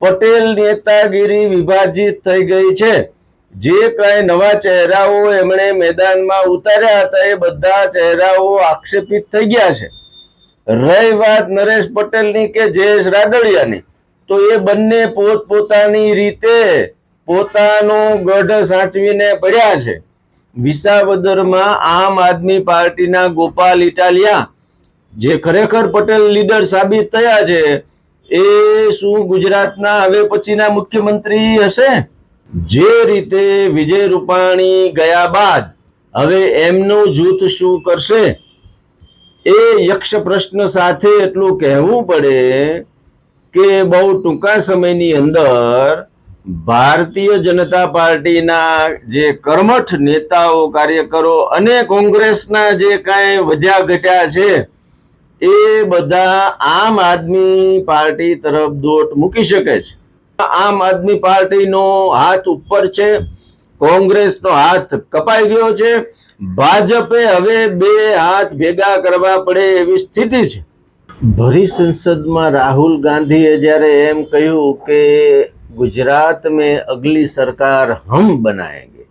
પટેલ નેતાગીરી વિભાજિત થઈ ગઈ છે। જે કઈ નવા ચહેરાઓ એમણે મેદાનમાં ઉતાર્યા હતા એ બધા ચહેરાઓ આક્ષેપિત થઈ ગયા છે। રહી વાત નરેશ પટેલની કે જયેશ રાદડિયાની, તો એ બંને પોતપોતાની રીતે પોતાનો ગઢ સાચવીને પડ્યા છે। વિસાવદરમાં આમ આદમી પાર્ટીના ગોપાલ ઇટાલિયા, જે ખરેખર પટેલ લીડર સાબિત થયા છે, એ શું ગુજરાતના હવે પછીના મુખ્યમંત્રી હશે? જે રીતે વિજય રૂપાણી ગયા બાદ હવે એમનું જૂથ શું કરશે, એ યક્ષ પ્રશ્ન સાથે એટલું કહેવું પડે કે બહુ ટૂંકા સમયની અંદર ભારતીય જનતા પાર્ટીના જે કર્મઠ નેતાઓ, કાર્યકરો અને કોંગ્રેસના જે કાંઈ વધ્યા ઘટ્યા છે એ બધા આમ આદમી પાર્ટી તરફ દોટ મૂકી શકે છે। આમ આદમી પાર્ટીનો હાથ ઉપર છે, કોંગ્રેસનો હાથ કપાઈ ગયો છે, ભાજપે હવે બે હાથ ભેગા કરવા પડે એવી સ્થિતિ છે। ભરી સંસદમાં રાહુલ ગાંધીએ જ્યારે એમ કહ્યું કે गुजरात में अगली सरकार हम बनाएंगे,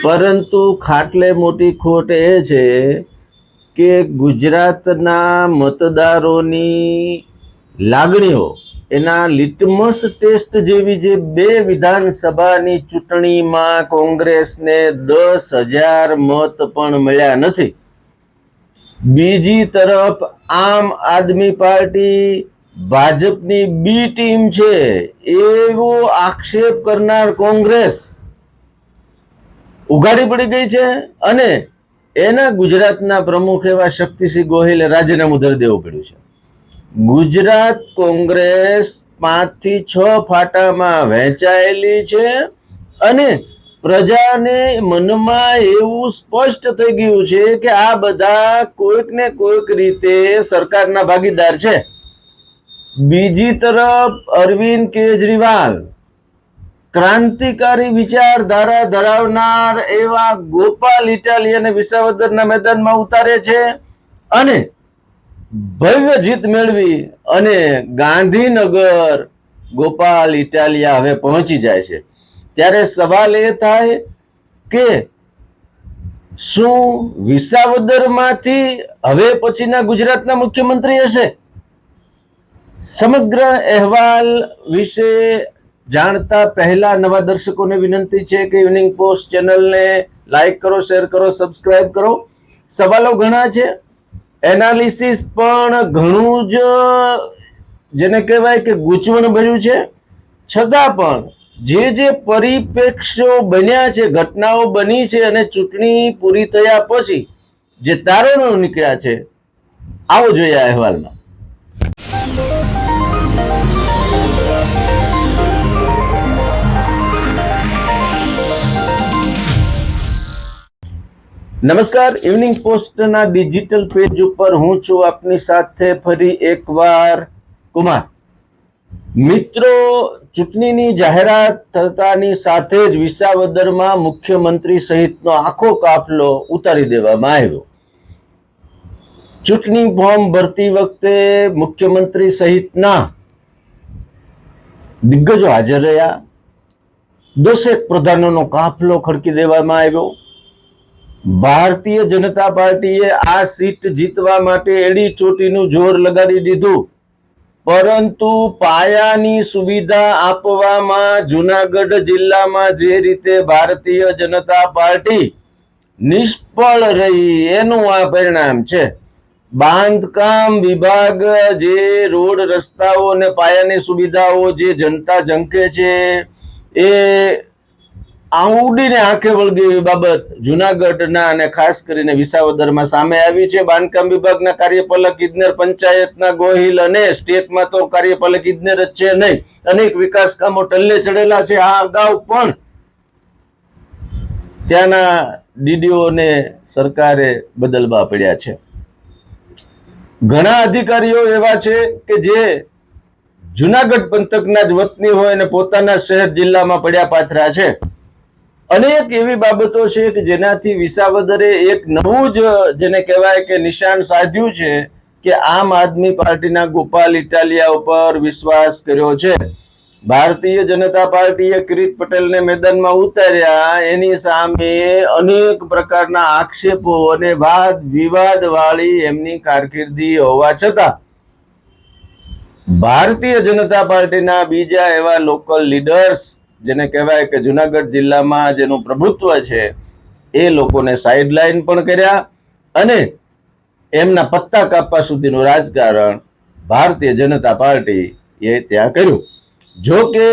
परंतु खाटले मोटी खोट ए छे के गुजरातना मतदारोनी लागणीओ एना लिटमस टेस्ट जेवी जे बे विधानसभानी चूंटणीमां कोंग्रेसने 10,000 मत पण मळ्या नथी। बीजी तरफ आम आदमी पार्टी भाजपनी बी टीम छे एवो आक्षेप करनार कोंग्रेस उघाड़ी पड़ी गई छे अने एना गुजरातना प्रमुख एवा शक्तिसिंह गोहिले राजीनामું धरी देवुं पड्युं छे। गुजरात कोंग्रेस 5 થી 6 फाटामां वहेंचायेली छे अने प्रजाने मनमा एवुं स्पष्ट थई गयुं छे के आ बधा कोईक ने कोईक रीते सरकारना भागीदार छे। बीजी तरफ अरविंद केजरीवाल क्रांतिकारी विचारधारा धरावनार एवा गोपाल इटालियाने विसावदરના मैदाનમાં उतारे छे अने भव्य जीत मेळवी अने गांधीनगर गोपाल इटालिया हवे पहोंची जाय छे। त्यारे सवाल ए थाय के शुं विसावदरमांथी हवे पछीना गुजरातना मुख्यमंत्री हशे? समग्र अहवाल विषे जाणता पहला नवा दर्शकों ने विनंती है कि इवनिंग पोस्ट चैनल ने लाइक करो, शेर करो, सब्सक्राइब करो। सवालों घणा छे, एनालिसिस पण घणुं ज जेने कहेवाय के गूंचवण भर्युं छे, छतां पण जे परिप्रेक्ष्यो बन्या छे, घटनाओं बनी छे अने चूंटणी पूरी थया पछी जे तारणो निकळ्या छे, आवो जोईए आ अहेवालमां। नमस्कार, इवनिंग पोस्ट ना डिजिटल पेज पर हूँ छू आपनी साथे फरी एक वार कुमार। मित्रों, चूंटणीनी जाहेरात थतानी साथे ज विसावदरमां मुख्यमंत्री सहितनो आखो काफलो उतारी देवामां आव्यो। चूंटणी फॉर्म भरती वखते मुख्यमंत्री सहितना दिग्गजो हाजर रह्या। 10 प्रधानोनो काफलो खड़की देवामां आव्यो। भारतीय जनता पार्टीए आ सीट जीतवा माटे एडी चोटीनुं जोर लगाड़ी दीधुं, परंतु पायानी सुविधा आपवामां जूनागढ़ जिल्लामां जे रीते भारतीय जनता पार्टी निष्फळ रही एनुं आ परिणाम छे। बांधकाम विभाग जे रोड रस्ताओ ने पायानी सुविधाओ जे जनता झंके छे ए आउडीने आंखे वळगे एवी बाबत जूनागढ़ना अने खास करीने विसावदरमां सामे आवी छे। बांधकाम विभागना कार्यपालक इजनेर, पंचायतना गोहिल अने स्टेटमां तो कार्यपालक इजनेर ज छे नहीं, अनेक विकास कामो टल्ले चढ़ेला छे। आ अगाऊ पण त्याना डीडीओने सरकारे बदलवा पड्या छे। घणा अधिकारीओ एवा छे के जे जूनागढ़ पंथकना ज वतनी होय अने पोताना शहर जिल्लामां पड्या पाथरा छे। अनेक एवी बाबतो छे के जेनाथी विसावदरे एक नवुं ज जेने कहेवाय के निशान साध्युं छे के आम आदमी पार्टीना गोपाल इटालिया उपर विश्वास कर्यो छे। ભારતીય જનતા પાર્ટીએ કિરીટ પટેલને મેદાનમાં ઉતાર્યા, એની સામે અનેક પ્રકારના આક્ષેપો અને વાદ વિવાદ વાળી એમની કારકિર્દી હોવા છતાં ભારતીય જનતા પાર્ટીના બીજા એવા લોકલ લીડર્સ, જેને કહેવાય કે જુનાગઢ જિલ્લામાં જેનું પ્રભુત્વ છે, એ લોકોને સાઇડલાઇન પણ કર્યા અને એમના પત્તા કાપવા સુધીનું રાજકારણ ભારતીય જનતા પાર્ટી એ ત્યાં કર્યું. જો કે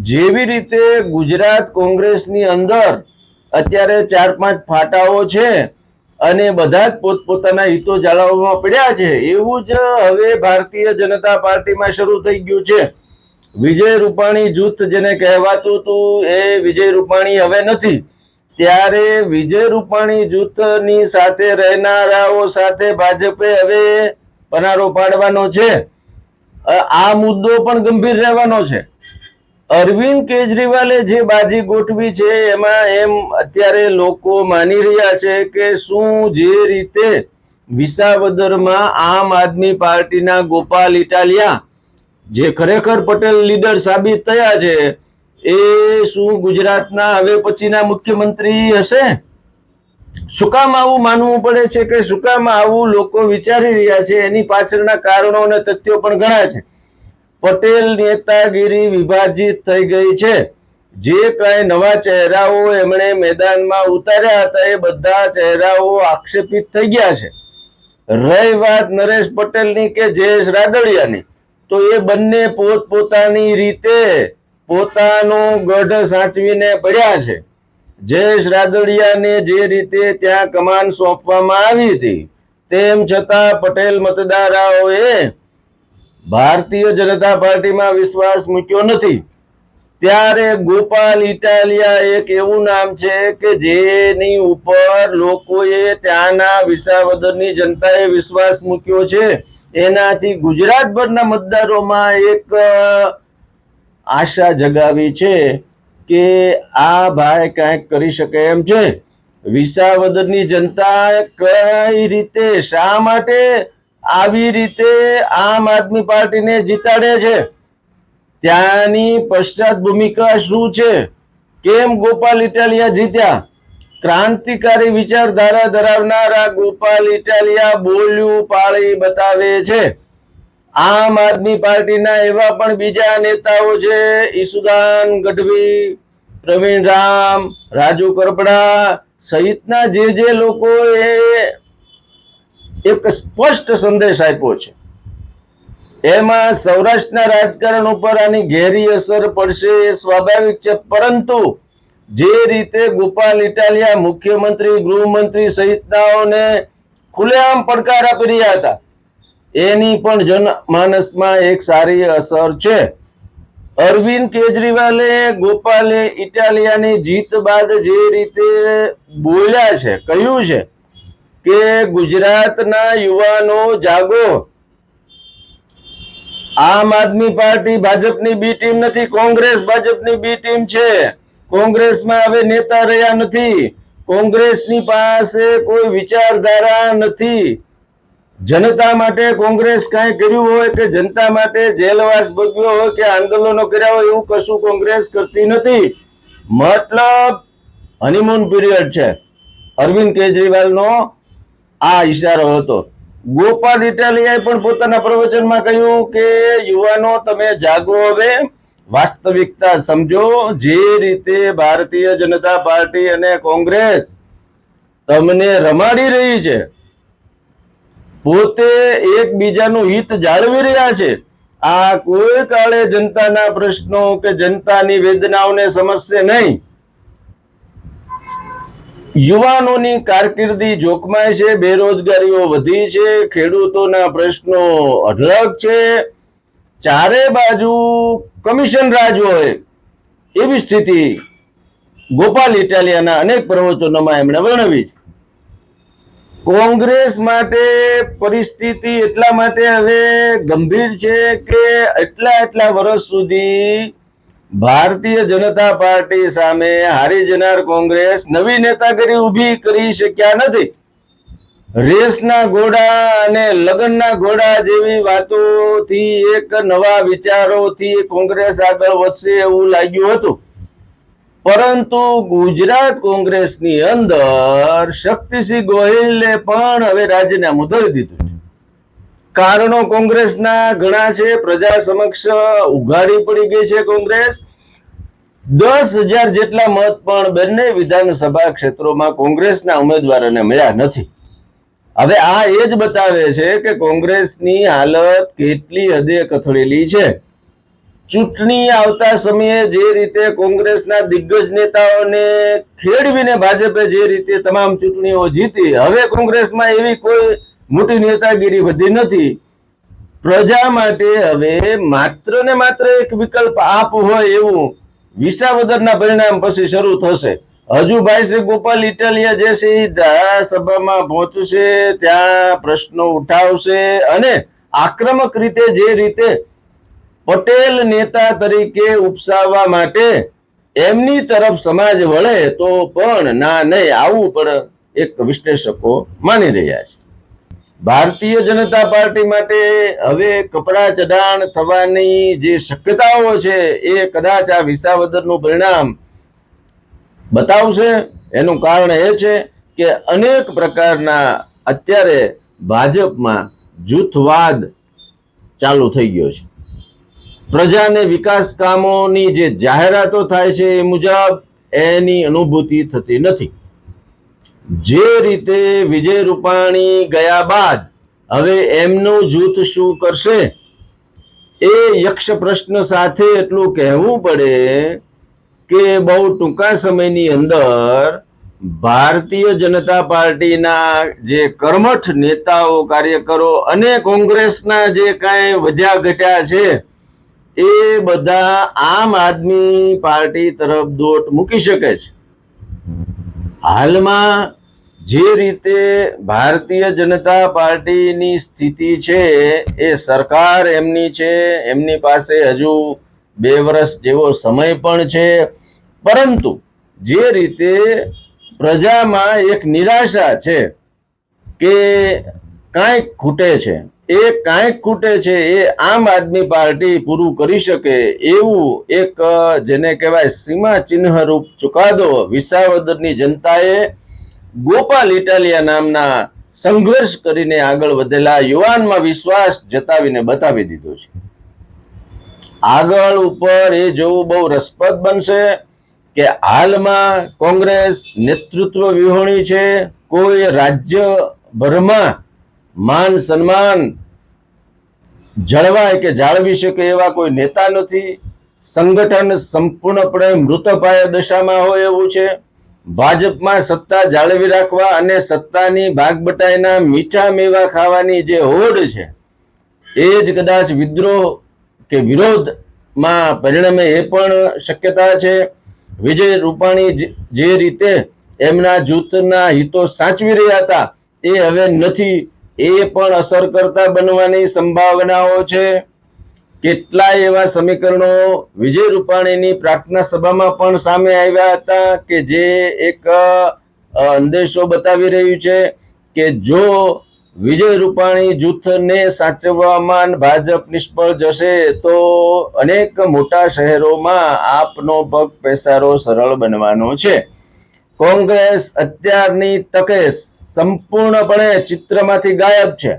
જેવી રીતે ગુજરાત કોંગ્રેસની અંદર અત્યારે 4-5 ફાટાઓ છે અને બધા જ પોતપોતાના હિતો જાળવવામાં પડ્યા છે, એવું જ હવે ભારતીય જનતા પાર્ટીમાં શરૂ થઈ ગયું છે. વિજય રૂપાણી જૂથ જેને કહેવાતું હતું, એ વિજય રૂપાણી હવે નથી. ત્યારે વિજય રૂપાણી જૂથની સાથે રહેનારાઓ સાથે ભાજપે હવે પનારો પાડવાનો છે. આ મુદ્દો પણ ગંભીર રહેવાનો છે. અરવિંદ કેજરીવાલે જે બાજી ગોઠવી છે એમાં એમ અત્યારે લોકો માની રહ્યા છે કે શું જે રીતે વિસાવદરમાં આમ આદમી પાર્ટીના ગોપાલ ઇટાલિયા, જે ખરેખર પટેલ લીડર સાબિત થયા છે, એ શું ગુજરાતના હવે પછીના મુખ્યમંત્રી હશે? શું કામ આવું માનવું પડે છે કે શું કામ આવું લોકો વિચારી રહ્યા છે? એની પાછળના કારણો અને તથ્યો પણ ઘણા છે. પટેલ નેતાગીરી વિભાજિત થઈ ગઈ છે. જે કઈ નવા ચહેરાઓ એમણે મેદાનમાં ઉતાર્યા હતા, એ બધા ચહેરાઓ આક્ષેપિત થઈ ગયા છે. રહી વાત નરેશ પટેલની કે જયેશ રાદડિયાની, તો એ બંને પોતપોતાની રીતે પોતાનો ગઢ સાચવીને પડ્યા છે. જયેશ રાદડિયાને જે રીતે ત્યાં કમાન સોંપવામાં આવી હતી, તેમ છતાં પટેલ મતદારોએ ભારતીય જનતા પાર્ટીમાં વિશ્વાસ મૂક્યો નથી. ત્યારે ગોપાલ ઇટાલિયા એક એવું નામ છે કે જેની ઉપર લોકોએ ત્યાંના વિસાવદરની જનતાએ વિશ્વાસ મૂક્યો છે. એનાથી ગુજરાતભરના મતદારોમાં એક આશા જગાવી છે કે આ ભાઈ કંઈક કરી શકે એમ છે. વિસાવદરની જનતા કઈ રીતે, શા માટે આવી રીતે આમ આદમી પાર્ટીને જીતાડે છે? ત્યાંની પશ્ચાત ભૂમિકા શું છે? કેમ ગોપાલ ઇટાલિયા જીત્યા? ક્રાંતિકારી વિચારધારા ધરાવનારા ગોપાલ ઇટાલિયા બોલ્યું પાળી બતાવે છે. આમ આદમી પાર્ટીના એવા પણ બીજા નેતાઓ છે, ઈસુદાન ગઢવી, પ્રવીણ રામ, રાજુ કરપડા સહિતના જે લોકોએ એક સ્પષ્ટ સંદેશ આપ્યો છે. એમાં સૌરાષ્ટ્રના રાજકારણ ઉપર આની ઘેરી અસર પડશે એ સ્વાભાવિક છે, પરંતુ જે રીતે ગોપાલ ઇટાલિયા મુખ્યમંત્રી, ગૃહમંત્રી સહિતનાઓને ખુલ્લેઆમ પડકાર આપી રહ્યા હતા, એની પણ જનમાનસમાં એક સારી અસર છે. અરવિંદ કેજરીવાલે ગોપાલ ઇટાલિયાની જીત બાદ જે રીતે બોલ્યા છે, કહ્યું છે કે ગુજરાતના યુવાનો જાગો, આમ આદમી પાર્ટી ભાજપની બી ટીમ નથી, કોંગ્રેસ ભાજપની બી ટીમ છે. કોંગ્રેસમાં હવે નેતા રહ્યા નથી. કોંગ્રેસની પાસે કોઈ વિચારધારા નથી. જનતા માટે કોંગ્રેસ કાંઈ કર્યું હોય કે જનતા માટે જેલવાસ ભોગવ્યો હોય કે આંદોલનો કર્યા હોય, એવું કશું કોંગ્રેસ કરતી નથી. મતલબ હનીમૂન પીરિયડ છે. અરવિંદ કેજરીવાલનો આ ઈશારો હતો. ગોપાલ ઇટાલિયાએ પણ પોતાના પ્રવચનમાં કહ્યું કે યુવાનો તમે જાગો, હવે વાસ્તવિકતા સમજો. જે રીતે ભારતીય જનતા પાર્ટી અને કોંગ્રેસ તમને રમાડી રહી છે, પોતે એકબીજાનું હિત જાળવી રહ્યા છે, આ કોઈ કાળે જનતાના પ્રશ્નો કે જનતાની વેદનાઓને સમજશે નહીં. યુવાનોની કારકિર્દી જોખમાય છે, બેરોજગારીઓ વધી છે, ખેડૂતોના પ્રશ્નો અઢળક છે, ચારે બાજુ કમિશન રાજ હોય એવી સ્થિતિ ગોપાલ ઇટાલિયાના અનેક પ્રવચનોમાં એમણે વર્ણવી છે. કોંગ્રેસ માટે પરિસ્થિતિ એટલા માટે હવે ગંભીર છે કે એટલા વર્ષ સુધી ભારતીય જનતા પાર્ટી સામે હારી જનાર કોંગ્રેસ નવી નેતાગીરી ઊભી કરી શક્યા નથી. રેસના ઘોડા અને લગ્નના ઘોડા જેવી વાતોથી એક નવા વિચારોથી કોંગ્રેસ આગળ વધશે એવું લાગ્યું હતું, પરંતુ ગુજરાત કોંગ્રેસની અંદર શક્તિસિંહ ગોહિલે પણ હવે રાજીનામું ધરી દીધું છે. કારણો કોંગ્રેસના ઘણા છે, પ્રજા સમક્ષ ઉઘાડી પડી ગઈ છે કોંગ્રેસ. 10,000 જેટલા મત પણ બંને વિધાનસભા ક્ષેત્રોમાં કોંગ્રેસના ઉમેદવારોને મળ્યા નથી. હવે આ એ જ બતાવે છે કે કોંગ્રેસની હાલત કેટલી હદે કથળેલી છે. ચૂંટણી આવતા સમયે જે રીતે કોંગ્રેસના દિગ્ગજ નેતાઓને ખેડવીને ભાજપે જે રીતે તમામ ચૂંટણીઓ જીતી, હવે કોંગ્રેસમાં એવી કોઈ મોટી નેતાગીરી વધી નથી. પ્રજા માટે હવે માત્ર ને માત્ર એક વિકલ્પ આપ હોય એવું વિસાવદરના પરિણામ પછી શરૂ થશે. હજુ ભાઈ શ્રી ગોપાલ ઇટાલિયા જે છે ધારાસભામાં પહોંચશે, ત્યાં પ્રશ્નો ઉઠાવશે અને આક્રમક રીતે જે રીતે પટેલ નેતા તરીકે ઉપસાવવા માટે એમની તરફ સમાજ વળે તો પણ ના નહીં, આવું પણ એક વિશ્લેષકો માની રહ્યા છે. ભારતીય જનતા પાર્ટી માટે હવે કપડા ચઢાણ થવાની જે શક્યતાઓ છે એ કદાચ આ વિસાવદરનું પરિણામ બતાવશે. એનું કારણ એ છે કે અનેક પ્રકારના અત્યારે ભાજપમાં જૂથવાદ ચાલુ થઈ ગયો છે. પ્રજાને વિકાસ કામોની જે જાહેરાતો થાય છે એ મુજબ એની અનુભૂતિ થતી નથી. જે રીતે વિજય રૂપાણી ગયા બાદ હવે એમનું જૂથ શું કરશે એ યક્ષ પ્રશ્ન સાથે એટલું કહેવું પડે કે બહુ ટૂંકા સમયની અંદર ભારતીય જનતા પાર્ટીના જે કર્મઠ નેતાઓ, કાર્યકરો અને કોંગ્રેસના જે કાંઈ વધ્યા ઘટ્યા છે એ બધા આમ આદમી પાર્ટી તરફ દોટ મૂકી શકે છે. હાલમાં જે રીતે ભારતીય જનતા પાર્ટીની સ્થિતિ છે એ સરકાર એમની છે, એમની પાસે હજુ 2 વર્ષ જેવો સમય પણ છે, પરંતુ જે રીતે પ્રજામાં એક નિરાશા છે કે કાંઈક ખૂટે છે, એ કાંઈક ખૂટે છે એ આમ આદમી પાર્ટી પૂરું કરી શકે એવું એક જેને કહેવાય સીમા ચિહ્નરૂપ ચુકાદો વિસાવદરની જનતાએ ગોપાલ ઇટાલિયા નામના સંઘર્ષ કરીને આગળ વધેલા યુવાનમાં વિશ્વાસ જતાવીને બતાવી દીધો છે. આગળ ઉપર એ જોવું બહુ રસપ્રદ બનશે કે હાલમાં કોંગ્રેસ નેતૃત્વ વિહોણી છે. કોઈ રાજ્યભરમાં માન સન્માન જળવાય કે જાળવી શકે એવા કોઈ નેતા નથી. સંગઠન સંપૂર્ણપણે મૃતપાય દશામાં હોય એવું છે. ભાજપમાં સત્તા જાળવી રાખવા અને સત્તાની ભાગબટાઈના મીઠા મેવા ખાવાની જે હોડ છે એ જ કદાચ વિદ્રોહ કે વિરોધમાં પરિણમે એ પણ શક્યતા છે. વિજય રૂપાણી જે રીતે એમના જૂથના હિતો સાચવી રહ્યા હતા એ હવે નથી, એ પણ અસર કરતા બનવાની સંભાવનાઓ છે. કેટલાય એવા સમીકરણો વિજય રૂપાણીની પ્રાર્થના સભામાં પણ સામે આવ્યા હતા કે જે એક અંદેશો બતાવી રહ્યું છે કે જો વિજય રૂપાણી જૂથને સાચવવામાં ભાજપ નિષ્ફળ જશે તો અનેક મોટા શહેરોમાં આપનો પગ પેસારો સરળ બનવાનો છે. કોંગ્રેસ અત્યારની તકે સંપૂર્ણપણે ચિત્રમાંથી ગાયબ છે.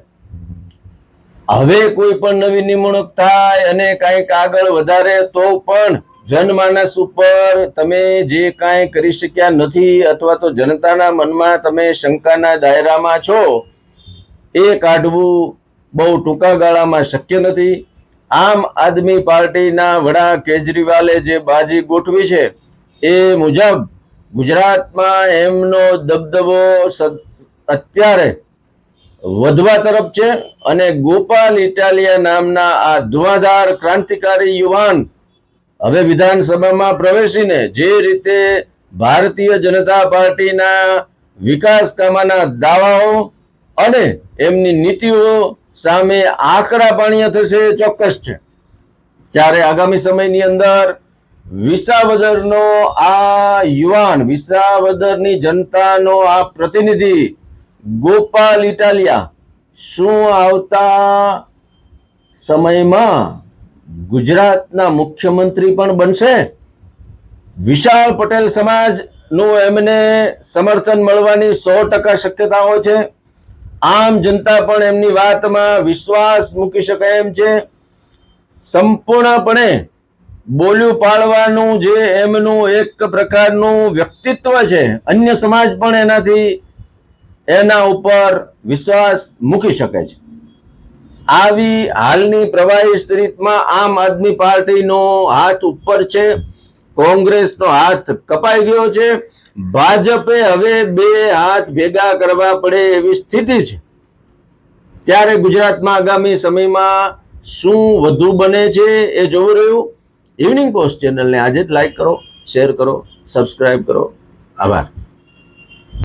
હવે કોઈ પણ નવી નિમણૂક થાય અને કંઈક આગળ વધારે તો પણ જનમાનસ ઉપર તમે જે કાંઈ કરી શક્યા નથી અથવા તો જનતાના મનમાં તમે શંકાના દાયરામાં છો એ કાઢવું બહુ ટૂંકા ગાળામાં શક્ય નથી. આમ આદમી પાર્ટીના વડા કેજરીવાલે જે બાજી ગોઠવી છે એ મુજબ ગુજરાતમાં એમનો દબદબો અત્યારે વધવા તરફ છે અને ગોપાલ ઇટાલિયા નામના આ ધુઆધાર ક્રાંતિકારી યુવાન હવે વિધાનસભામાં પ્રવેશીને જે રીતે ભારતીય જનતા પાર્ટીના વિકાસ કામના દાવાઓ અને એમની નીતિઓ સામે આકરા પાણીયા થશે ચોક્કસ છે. ત્યારે આગામી સમયની અંદર વિસાવદરનો આ યુવાન, વિસાવદરની જનતાનો આ પ્રતિનિધિ ગોપાલ ઇટાલિયા શું આવતા સમયમાં ગુજરાતના મુખ્યમંત્રી પણ બનશે? વિશાળ પટેલ સમાજનું એમને સમર્થન મળવાની 100% શક્યતાઓ છે. આમ જનતા પણ એમની વાતમાં વિશ્વાસ મૂકી શકે એમ છે. સંપૂર્ણપણે બોલ્યું પાડવાનું જે એમનું એક પ્રકારનું વ્યક્તિત્વ છે, અન્ય સમાજ પણ એના ઉપર વિશ્વાસ મૂકી શકે છે. આવી હાલની પ્રવાહી સ્થિતિમાં આમ આદમી પાર્ટીનો હાથ ઉપર છે, કોંગ્રેસનો હાથ કપાઈ ગયો છે. ભાજપે હવે 2 હાથ ભેગા કરવા પડે એવી સ્થિતિ છે. ત્યારે ગુજરાતમાં આગામી સમયમાં શું વધુ બને છે એ જોવું રહ્યું. ઇવનિંગ પોસ્ટ ચેનલને આજે જ લાઈક કરો, શેર કરો, સબસ્ક્રાઇબ કરો. આભાર.